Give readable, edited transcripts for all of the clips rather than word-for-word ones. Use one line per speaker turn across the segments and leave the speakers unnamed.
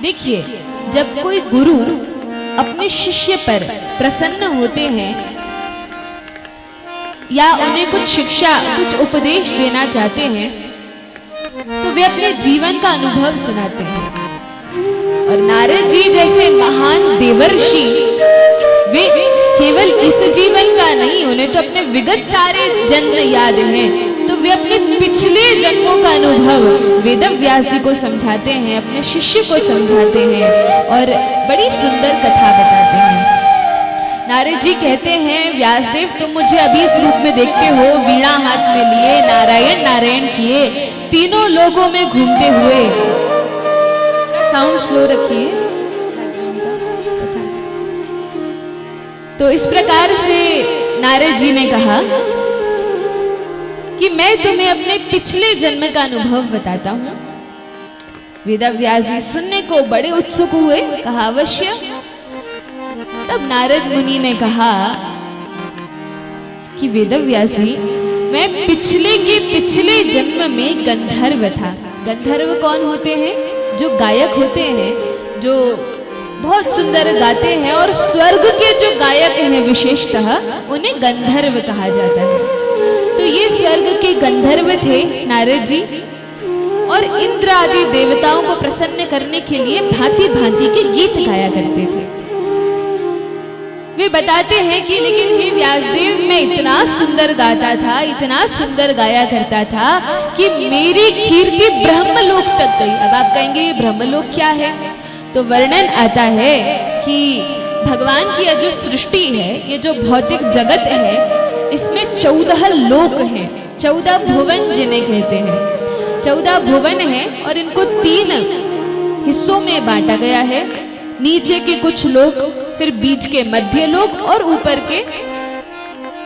देखिए, जब कोई गुरु अपने शिष्य पर प्रसन्न होते हैं या उन्हें कुछ शिक्षा, कुछ उपदेश देना चाहते हैं, तो वे अपने जीवन का अनुभव सुनाते हैं। और नारद जी जैसे महान देवर्षि, वे केवल इस जीवन का नहीं, उन्हें तो अपने विगत सारे जन्म याद हैं, तो वे अपने पिछले जन्मों का अनुभव वेदव्यास जी को समझाते हैं, अपने शिष्य को समझाते हैं और बड़ी सुंदर कथा बताते हैं। नारद जी कहते हैं, व्यासदेव तुम मुझे अभी इस रूप में देखते हो, वीणा हाथ में लिए, नारायण नारायण किए, तीनों लोगों में घूमते हुए। साउंड स्लो रखिए। तो इस प्रकार से नारद जी ने कहा कि मैं तुम्हें अपने पिछले जन्म का अनुभव बताता हूं। वेदव्यास जी सुनने को बड़े उत्सुक हुए, कहा अवश्य। तब नारद मुनि ने कहा कि वेदव्यास जी, मैं पिछले के पिछले जन्म में गंधर्व था। गंधर्व कौन होते हैं? जो गायक होते हैं, जो बहुत सुंदर गाते हैं, और स्वर्ग के जो गायक हैं विशेषतः उन्हें गंधर्व कहा जाता है। तो ये स्वर्ग के गंधर्व थे नारद जी, और इंद्र आदि देवताओं को प्रसन्न करने के लिए भांति भांति के गीत गाया करते थे। वे बताते हैं कि लेकिन हे व्यासदेव, मैं इतना सुंदर गाता था, इतना सुंदर गाया करता था कि मेरी कीर्ति ब्रह्मलोक तक गई। अब आप कहेंगे ये ब्रह्मलोक क्या है? तो वर्णन आता है कि भगवान की यह जो सृष्टि है, ये जो भौतिक जगत है, इसमें 14 लोक हैं, 14 भुवन जिन्हें कहते हैं। 14 भुवन हैं और इनको 3 हिस्सों में बांटा गया है। नीचे के कुछ लोक, फिर बीच के मध्य लोक और ऊपर के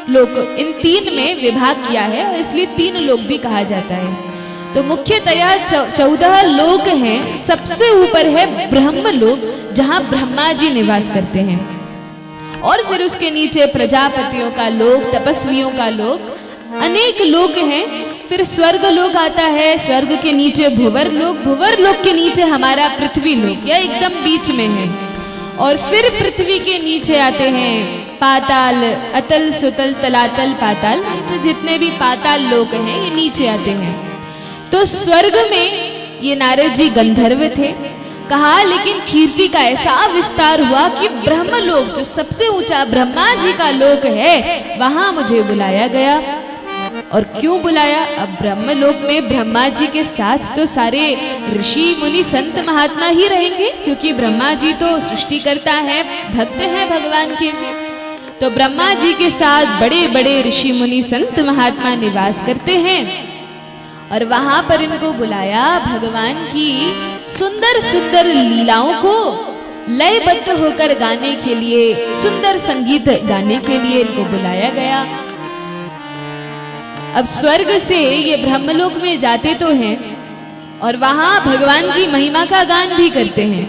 लोक, इन 3 में विभाग किया है, इसलिए 3 लोक भी कहा जाता है। तो मुख्यतया 14 लोक हैं। सबसे ऊपर है ब्रह्मलोक, जहां ब्रह्मा जी निवास करते हैं, और फिर उसके नीचे प्रजापतियों का लोक, तपस्वियों का लोक, अनेक लोक हैं। फिर स्वर्ग लोक आता है, स्वर्ग के नीचे भुवर लोक, भुवर लोक के नीचे हमारा पृथ्वी लोक, यह एकदम बीच में है। और फिर पृथ्वी के नीचे आते हैं पाताल, अतल, सुतल, तलातल, पाताल, तो जितने भी पाताल लोक हैं ये नीचे आते हैं। तो स्वर्ग में ये नारद जी गंधर्व थे। कहा लेकिन कीर्ति का ऐसा विस्तार हुआ कि ब्रह्मलोक, जो सबसे ऊंचा ब्रह्मा जी का लोक है, वहां मुझे बुलाया गया। और क्यों बुलाया? अब ब्रह्मलोक में ब्रह्मा जी के साथ तो सारे ऋषि मुनि संत महात्मा ही रहेंगे, क्योंकि ब्रह्मा जी तो सृष्टिकर्ता है, भक्त हैं भगवान के। तो ब्रह्मा जी के साथ बड़े बड़े ऋषि मुनि संत महात्मा निवास करते हैं, और वहां पर इनको बुलाया भगवान की सुंदर सुंदर लीलाओं को लयबद्ध होकर गाने के लिए, सुंदर संगीत गाने के लिए इनको बुलाया गया। अब स्वर्ग से ये ब्रह्मलोक में जाते तो हैं और वहां भगवान की महिमा का गान भी करते हैं,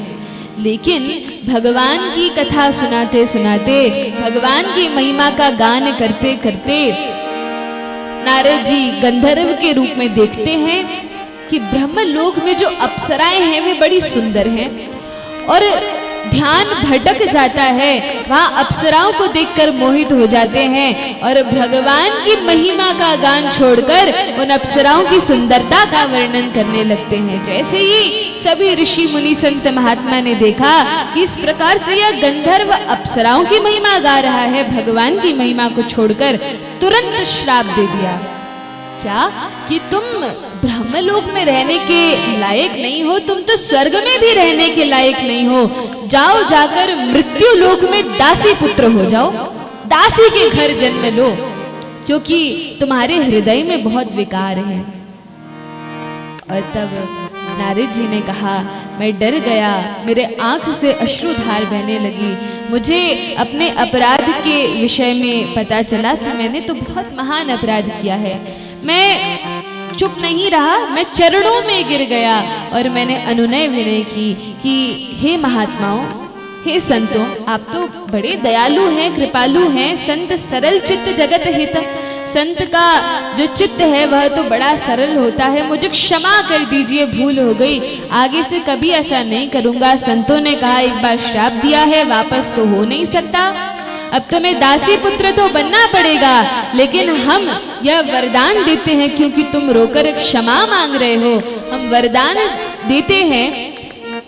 लेकिन भगवान की कथा सुनाते सुनाते, भगवान की महिमा का गान करते करते नारद जी गंधर्व के रूप में देखते हैं कि ब्रह्मलोक में जो अप्सराएं हैं वे बड़ी सुंदर हैं, और ध्यान भटक जाता है, वहां अप्सराओं को देखकर मोहित हो जाते हैं और भगवान की महिमा का गान छोड़कर उन अप्सराओं की सुंदरता का वर्णन करने लगते हैं। जैसे ही सभी ऋषि मुनि संत महात्मा ने देखा कि इस प्रकार से यह गंधर्व अप्सराओं की महिमा गा रहा है, भगवान की महिमा को छोड़कर तुरंत श्राप दे दिया। क्या? कि तुम ब्रह्मलोक में रहने के लायक नहीं हो, तुम तो स्वर्ग में भी रहने के लायक नहीं हो, जाओ जाकर मृत्यु लोक में दासी पुत्र हो जाओ, दासी के घर जन्म लो, क्योंकि तुम्हारे हृदय में बहुत विकार है। और तब नारद जी ने कहा, मैं डर गया, मेरे आंख से अश्रुधार बहने लगी। मुझे अपने अपराध के विषय में पता चला कि मैंने तो बहुत महान अपराध किया है। मैं चुप नहीं रहा, मैं चरणों में गिर गया और मैंने अनुनय विनय की कि हे महात्माओं, हे संतों, आप तो बड़े दयालु हैं, कृपालु हैं, संत सरल चित्त जगत हित, संत का जो चित्त है वह तो बड़ा सरल होता है, मुझे क्षमा कर दीजिए, भूल हो गई, आगे से कभी ऐसा नहीं करूंगा। संतों ने कहा एक बार श्राप दिया है, वापस तो हो नहीं सकता, अब तुम्हें दासी पुत्र तो बनना पड़ेगा, लेकिन हम यह वरदान देते हैं, क्योंकि तुम रोकर क्षमा मांग रहे हो, हम वरदान देते हैं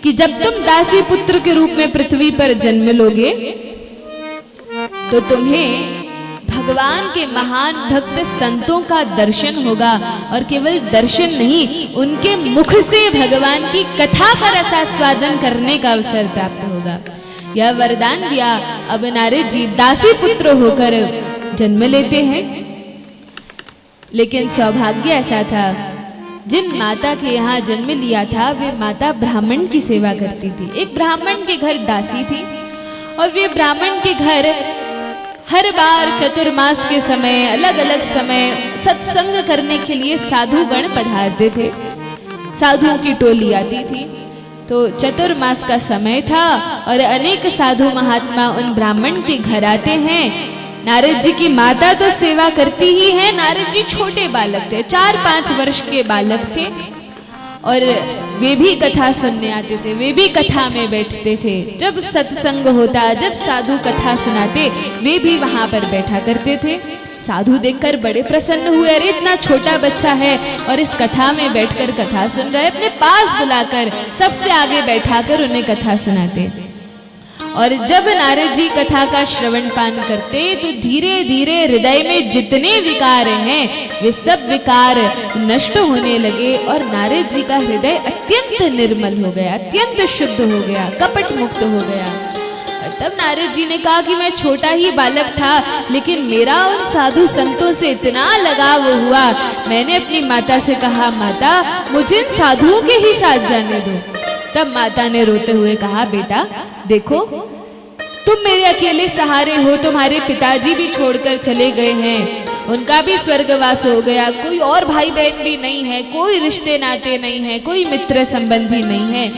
कि जब तुम दासी पुत्र के रूप में पृथ्वी पर जन्म लोगे तो तुम्हें भगवान के महान भक्त संतों का दर्शन होगा, और केवल दर्शन नहीं, उनके मुख से भगवान की कथा का रसास्वादन करने का अवसर प्राप्त होगा। यह वरदान दिया। अब नारद जी दासी पुत्र होकर जन्म लेते हैं, लेकिन सौभाग्य ऐसा था, जिन माता के यहाँ जन्म लिया था वे माता ब्राह्मण की सेवा करती थी। एक ब्राह्मण के घर दासी थी, और वे ब्राह्मण के घर हर बार चतुर्मास के समय, अलग अलग समय सत्संग करने के लिए साधुगण पधारते थे, साधुओं की टोली आती थी। तो चतुर्मास का समय था और अनेक साधु महात्मा उन ब्राह्मण के घर आते हैं। नारद जी की माता तो सेवा करती ही है, नारद जी छोटे बालक थे, 4-5 वर्ष के बालक थे, और वे भी कथा सुनने आते थे, वे भी कथा में बैठते थे। जब सत्संग होता, जब साधु कथा सुनाते, वे भी वहां पर बैठा करते थे। साधु देखकर बड़े प्रसन्न हुए, अरे इतना छोटा बच्चा है और इस कथा में बैठकर कथा सुन रहा है। अपने पास बुलाकर सबसे आगे बैठाकर उन्हें कथा सुनाते। और जब नारद जी कथा का श्रवण पान करते तो धीरे धीरे हृदय में जितने विकार हैं वे सब विकार नष्ट होने लगे, और नारद जी का हृदय अत्यंत निर्मल हो गया, अत्यंत शुद्ध हो गया, कपट मुक्त हो गया। और तब नारद जी ने कहा कि मैं छोटा ही बालक था, लेकिन मेरा उन साधु संतों से इतना लगाव हुआ, मैंने अपनी माता से कहा, माता मुझे इन साधुओं के ही साथ जाने दो। तब माता ने रोते हुए कहा, बेटा देखो तुम मेरे अकेले सहारे हो, तुम्हारे पिताजी भी छोड़कर चले गए हैं, उनका भी स्वर्गवास हो गया, कोई और भाई बहन भी नहीं है, कोई रिश्ते नाते नहीं है, कोई मित्र संबंधी नहीं है,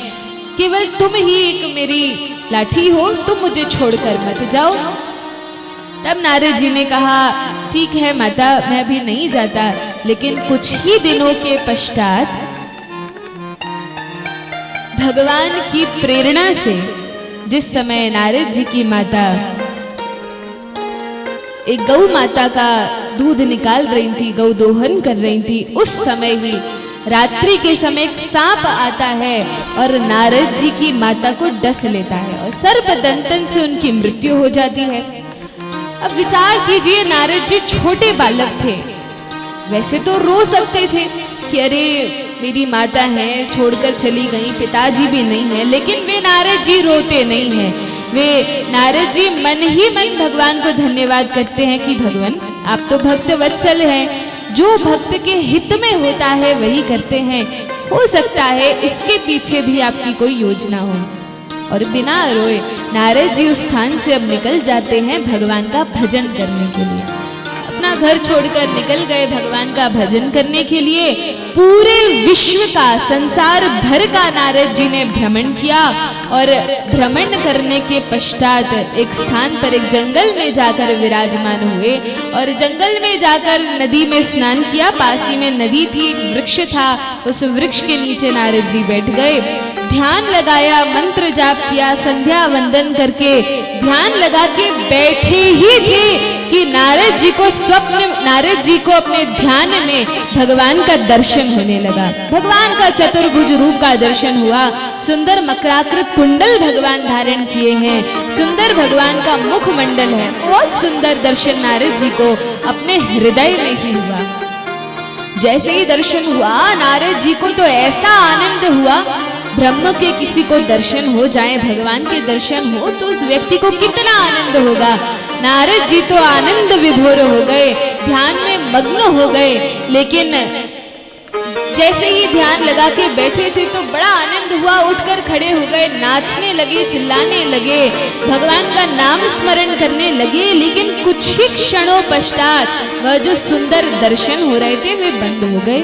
केवल तुम ही एक मेरी लाठी हो, तुम मुझे छोड़कर मत जाओ। तब नारद जी ने कहा, ठीक है माता, मैं भी नहीं जाता। लेकिन कुछ ही दिनों के पश्चात भगवान की प्रेरणा से, जिस समय नारद जी की माता एक गौ माता का दूध निकाल रही थी, गौ दोहन कर रही थी, उस समय ही रात्रि के समय एक सांप आता है और नारद जी की माता को डस लेता है और सर्प दंतन से उनकी मृत्यु हो जाती है। अब विचार कीजिए, नारद जी छोटे बालक थे, वैसे तो रो सकते थे कि अरे मेरी माता है छोड़कर चली गई, पिताजी भी नहीं है, लेकिन वे नारद जी रोते नहीं हैं। वे नारद जी मन ही मन भगवान को धन्यवाद करते हैं कि भगवान आप तो भक्त वत्सल हैं, जो भक्त के हित में होता है वही करते हैं, हो सकता है इसके पीछे भी आपकी कोई योजना हो। और बिना रोए नारद जी उस स्थान से अब निकल जाते हैं भगवान का भजन करने के लिए। अपना घर छोड़कर निकल गए भगवान का भजन करने के लिए। पूरे विश्व का, संसार भर का नारद जी ने भ्रमण किया, और भ्रमण करने के पश्चात एक स्थान पर, एक जंगल में जाकर विराजमान हुए, और जंगल में जाकर नदी में स्नान किया। पास ही में नदी थी, एक वृक्ष था, उस वृक्ष के नीचे नारद जी बैठ गए, ध्यान लगाया, मंत्र जाप किया, संध्या वंदन करके ध्यान लगा के बैठे ही थे कि नारद जी को नारद जी को अपने ध्यान में भगवान का दर्शन होने लगा। भगवान का चतुर्भुज रूप का दर्शन हुआ, सुंदर मकराकृत कुंडल भगवान धारण किए हैं, सुंदर भगवान का मुख मंडल है, बहुत सुंदर दर्शन नारद जी को अपने हृदय में ही हुआ। जैसे ही दर्शन हुआ नारद जी को तो ऐसा आनंद हुआ, ब्रह्म के किसी को दर्शन हो जाए, भगवान के दर्शन हो तो उस व्यक्ति को कितना आनंद होगा। नारद जी तो आनंद विभोर हो गए, ध्यान में मग्न हो गए, लेकिन जैसे ही ध्यान लगा के बैठे थे तो बड़ा आनंद हुआ, उठकर खड़े हो गए, नाचने लगे, चिल्लाने लगे, भगवान का नाम स्मरण करने लगे। लेकिन कुछ ही क्षणों पश्चात वह जो सुंदर दर्शन हो रहे थे वे बंद हो गए।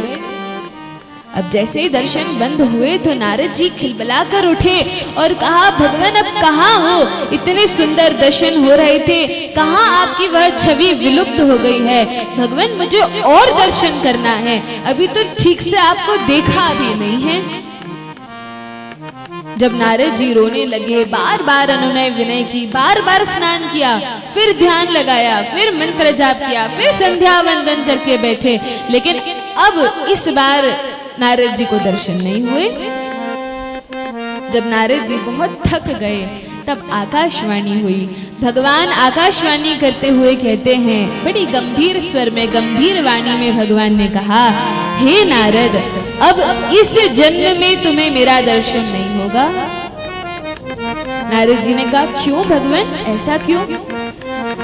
अब जैसे ही दर्शन बंद हुए तो नारद जी खिलबला कर उठे और कहा, भगवान अब कहाँ हो? इतने सुंदर दर्शन हो रहे थे, कहाँ आपकी वह छवि विलुप्त हो गई है? भगवान मुझे और दर्शन करना है, अभी तो ठीक से आपको देखा भी नहीं है। जब नारद जी रोने लगे, बार बार अनुनय विनय की, बार बार स्नान किया, फिर ध्यान लगाया, फिर मंत्र जाप किया, फिर संध्या वंदन करके बैठे, लेकिन अब इस बार नारद जी को दर्शन नहीं हुए। जब नारद जी बहुत थक गए तब आकाशवाणी हुई। भगवान आकाशवाणी करते हुए कहते हैं, बड़ी गंभीर स्वर में, गंभीर वाणी में भगवान ने कहा, हे नारद, अब इस जन्म में तुम्हें मेरा दर्शन नहीं होगा। नारद जी ने कहा, क्यों भगवान, ऐसा क्यों?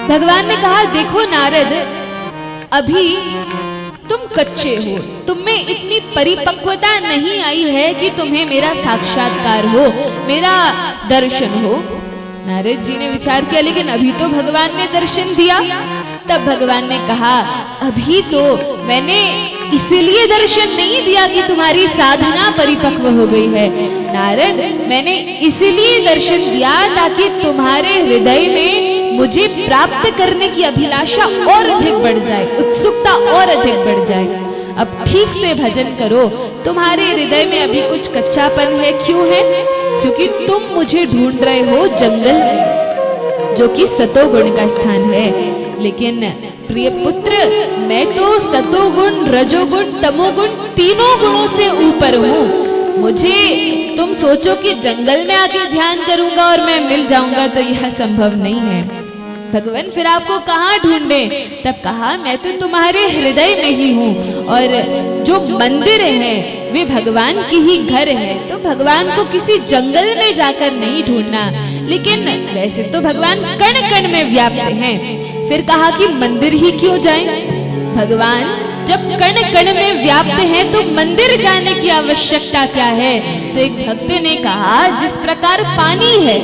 भगवान ने कहा, देखो नारद, अभी तुम कच्चे हो, तुम में इतनी परिपक्वता नहीं आई है कि तुम्हें मेरा साक्षात्कार हो, मेरा दर्शन हो। नारद जी ने विचार किया, लेकिन अभी तो भगवान ने दर्शन दिया। तब भगवान ने कहा, अभी तो मैंने इसलिए दर्शन नहीं दिया कि तुम्हारी साधना परिपक्व हो गई है नारद, मैंने इसलिए दर्शन दिया ताकि तुम्हारे हृदय में मुझे प्राप्त करने की अभिलाषा और अधिक बढ़ जाए, उत्सुकता और अधिक बढ़ जाए। अब ठीक से भजन करो, तुम्हारे हृदय में अभी कुछ कच्चापन है। क्यों है? क्योंकि तुम मुझे ढूंढ रहे हो जंगल में, जो कि सतोगुण का स्थान है। लेकिन प्रिय पुत्र, मैं तो सतोगुण, रजोगुण, तमोगुण, तीनों गुणों से ऊपर हूँ। मुझे तुम सोचो कि जंगल में आके ध्यान करूंगा और मैं मिल जाऊंगा, तो यह संभव नहीं है। भगवान फिर आपको कहाँ ढूंढे? तब कहा, मैं तो तुम्हारे हृदय में ही हूँ, और जो मंदिर है वे भगवान की ही घर है, तो भगवान को किसी जंगल में जाकर नहीं ढूंढना। लेकिन वैसे तो भगवान कण कण में व्याप्त हैं। फिर कहा कि मंदिर ही क्यों जाएं? भगवान जब कण कण में व्याप्त हैं तो मंदिर जाने की आवश्यकता क्या है? तो एक भक्त ने कहा, जिस प्रकार पानी है,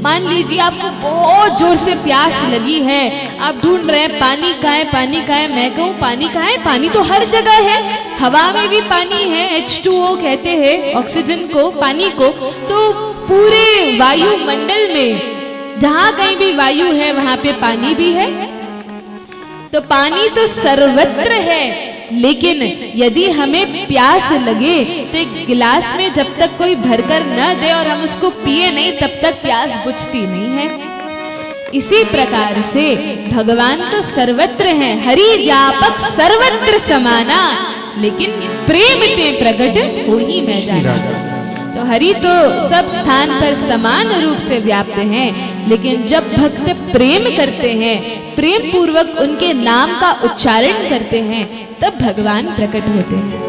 मान लीजिए आपको बहुत जोर से प्यास लगी है, आप ढूंढ रहे हैं पानी कहाँ है, पानी कहाँ है। मैं कहूँ पानी कहाँ है? पानी तो हर जगह है, हवा में भी पानी है, H2O कहते हैं ऑक्सीजन को, पानी को। तो पूरे वायुमंडल में जहाँ कहीं भी वायु है वहां पे पानी भी है। तो पानी तो सर्वत्र है, लेकिन यदि हमें प्यास लगे तो एक गिलास में जब तक कोई भरकर न दे और हम उसको पिए नहीं, तब तक प्यास बुझती नहीं है। इसी प्रकार से भगवान तो सर्वत्र हैं, हरि व्यापक सर्वत्र समाना, लेकिन प्रेम ते प्रकट हो ही मैं जाना। तो हरि तो सब स्थान पर समान रूप से व्याप्त हैं, लेकिन जब भक्त प्रेम करते हैं, प्रेम पूर्वक उनके नाम का उच्चारण करते हैं, तब भगवान प्रकट होते हैं।